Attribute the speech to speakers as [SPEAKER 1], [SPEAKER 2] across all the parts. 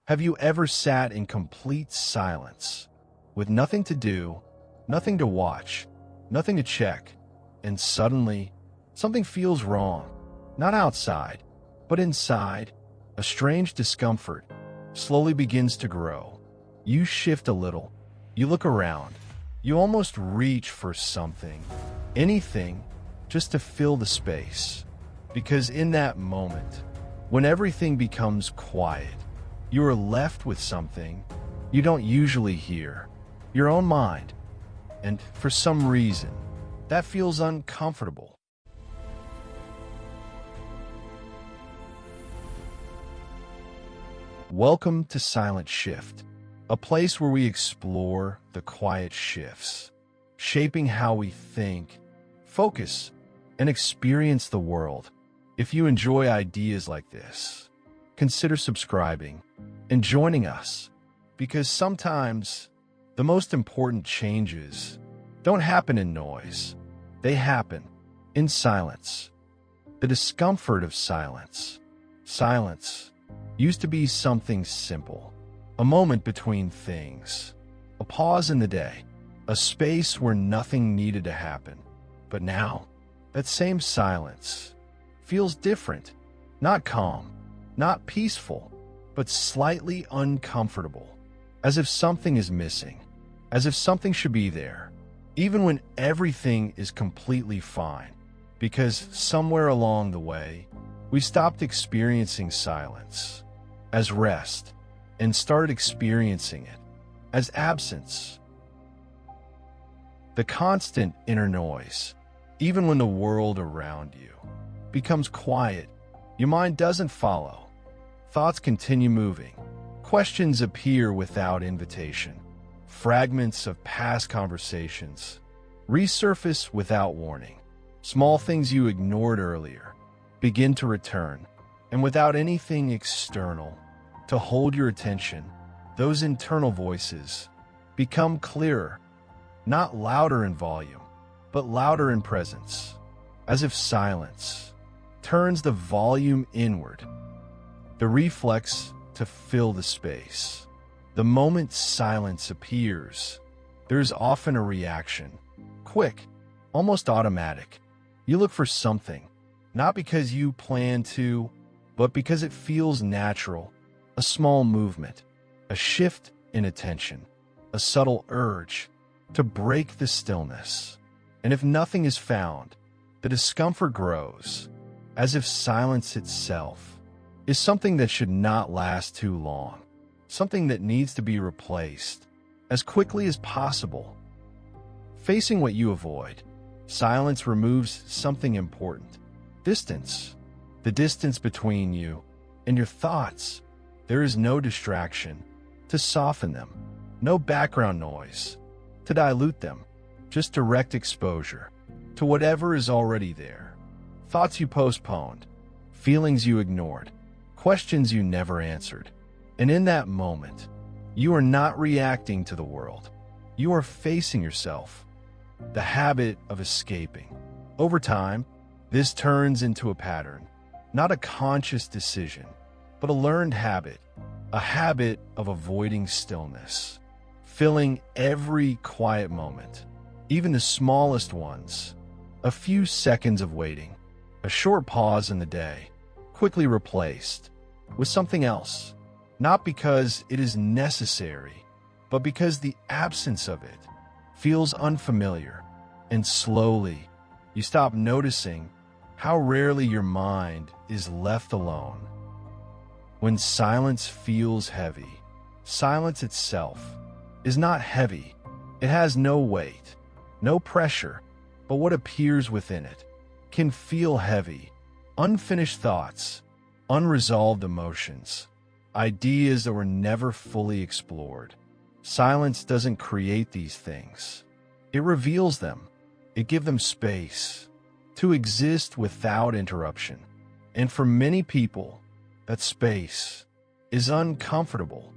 [SPEAKER 1] Have you ever sat in complete silence, with nothing to do, nothing to watch, nothing to check, and suddenly something feels wrong? Not outside, but inside. A strange discomfort slowly begins to grow. You shift a little. You look around. You almost reach for something, anything, just to fill the space. Because in that moment, when everything becomes quiet, you are left with something you don't usually hear, your own mind. And for some reason, that feels uncomfortable. Welcome to Silent Shift, a place where we explore the quiet shifts, shaping how we think, focus, and experience the world. If you enjoy ideas like this, consider subscribing and joining us, because sometimes the most important changes don't happen in noise. They happen in silence. The discomfort of silence. Silence used to be something simple, a moment between things, a pause in the day, a space where nothing needed to happen. But now, that same silence feels different, not calm, not peaceful, but slightly uncomfortable, as if something is missing, as if something should be there, even when everything is completely fine, because somewhere along the way, we stopped experiencing silence as rest and started experiencing it as absence. The constant inner noise, even when the world around you becomes quiet, your mind doesn't follow. Thoughts continue moving. Questions appear without invitation. Fragments of past conversations resurface without warning. Small things you ignored earlier begin to return, and without anything external to hold your attention, those internal voices become clearer, not louder in volume, but louder in presence, as if silence turns the volume inward, the reflex to fill the space. The moment silence appears, there's often a reaction, quick, almost automatic. You look for something, not because you plan to, but because it feels natural. A small movement, a shift in attention, a subtle urge to break the stillness. And if nothing is found, the discomfort grows, as if silence itself is something that should not last too long, something that needs to be replaced as quickly as possible. Facing what you avoid, silence removes something important. Distance. The distance between you and your thoughts. There is no distraction to soften them, no background noise to dilute them, just direct exposure to whatever is already there. Thoughts you postponed, feelings you ignored, questions you never answered. And in that moment, you are not reacting to the world. You are facing yourself. The habit of escaping. Over time, this turns into a pattern, not a conscious decision, but a learned habit, a habit of avoiding stillness, filling every quiet moment, even the smallest ones. A few seconds of waiting, a short pause in the day, quickly replaced with something else, not because it is necessary, but because the absence of it feels unfamiliar. And slowly, you stop noticing how rarely your mind is left alone. When silence feels heavy, silence itself is not heavy. It has no weight, no pressure, but what appears within it can feel heavy. Unfinished thoughts, unresolved emotions, ideas that were never fully explored. Silence doesn't create these things. It reveals them. It gives them space to exist without interruption. And for many people, that space is uncomfortable.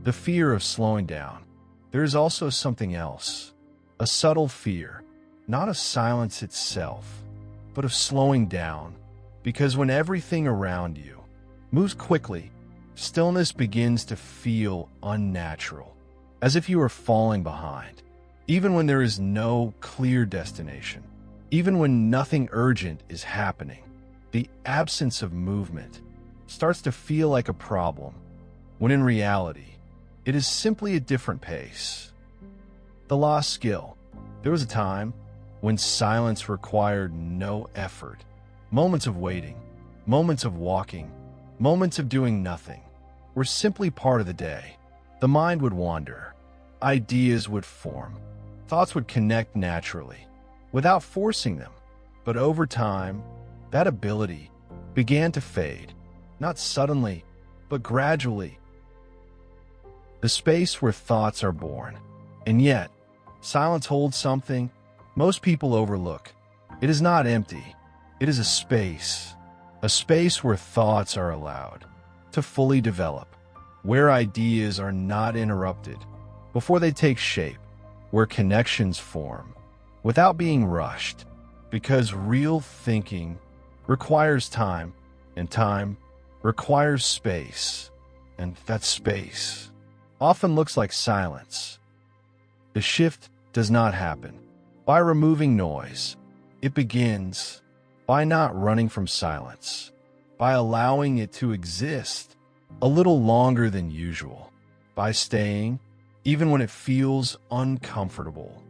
[SPEAKER 1] The fear of slowing down. There is also something else, a subtle fear, not of silence itself, but of slowing down. Because when everything around you moves quickly, Stillness begins to feel unnatural, as if you are falling behind, even when there is no clear destination, even when nothing urgent is happening. The absence of movement starts to feel like a problem, when in reality, it is simply a different pace. The lost skill. There was a time when silence required no effort. Moments of waiting, moments of walking, moments of doing nothing were simply part of the day. The mind would wander, ideas would form, thoughts would connect naturally, without forcing them. But over time, that ability began to fade, not suddenly, but gradually. The space where thoughts are born. And yet, silence holds something most people overlook. It is not empty. It is a space where thoughts are allowed to fully develop, where ideas are not interrupted before they take shape, where connections form without being rushed, because real thinking requires time, and time requires space, and that space often looks like silence. The shift does not happen by removing noise. It begins by not running from silence, by allowing it to exist a little longer than usual, by staying even when it feels uncomfortable.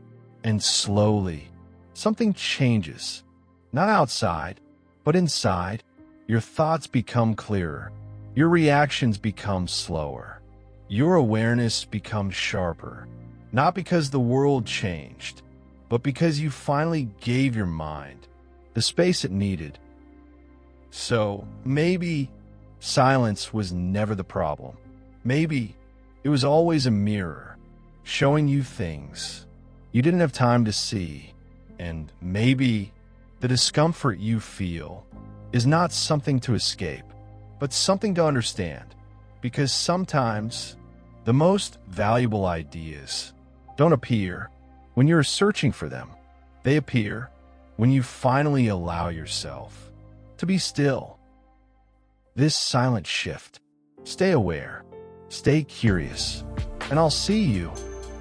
[SPEAKER 1] And slowly, something changes, not outside, but inside. Your thoughts become clearer, your reactions become slower, your awareness becomes sharper, not because the world changed, but because you finally gave your mind the space it needed. So maybe silence was never the problem. Maybe it was always a mirror showing you things you didn't have time to see. And maybe the discomfort you feel is not something to escape, but something to understand. Because sometimes the most valuable ideas don't appear when you're searching for them. They appear when you finally allow yourself to be still. This silent shift. Stay aware, stay curious, and I'll see you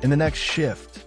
[SPEAKER 1] in the next shift.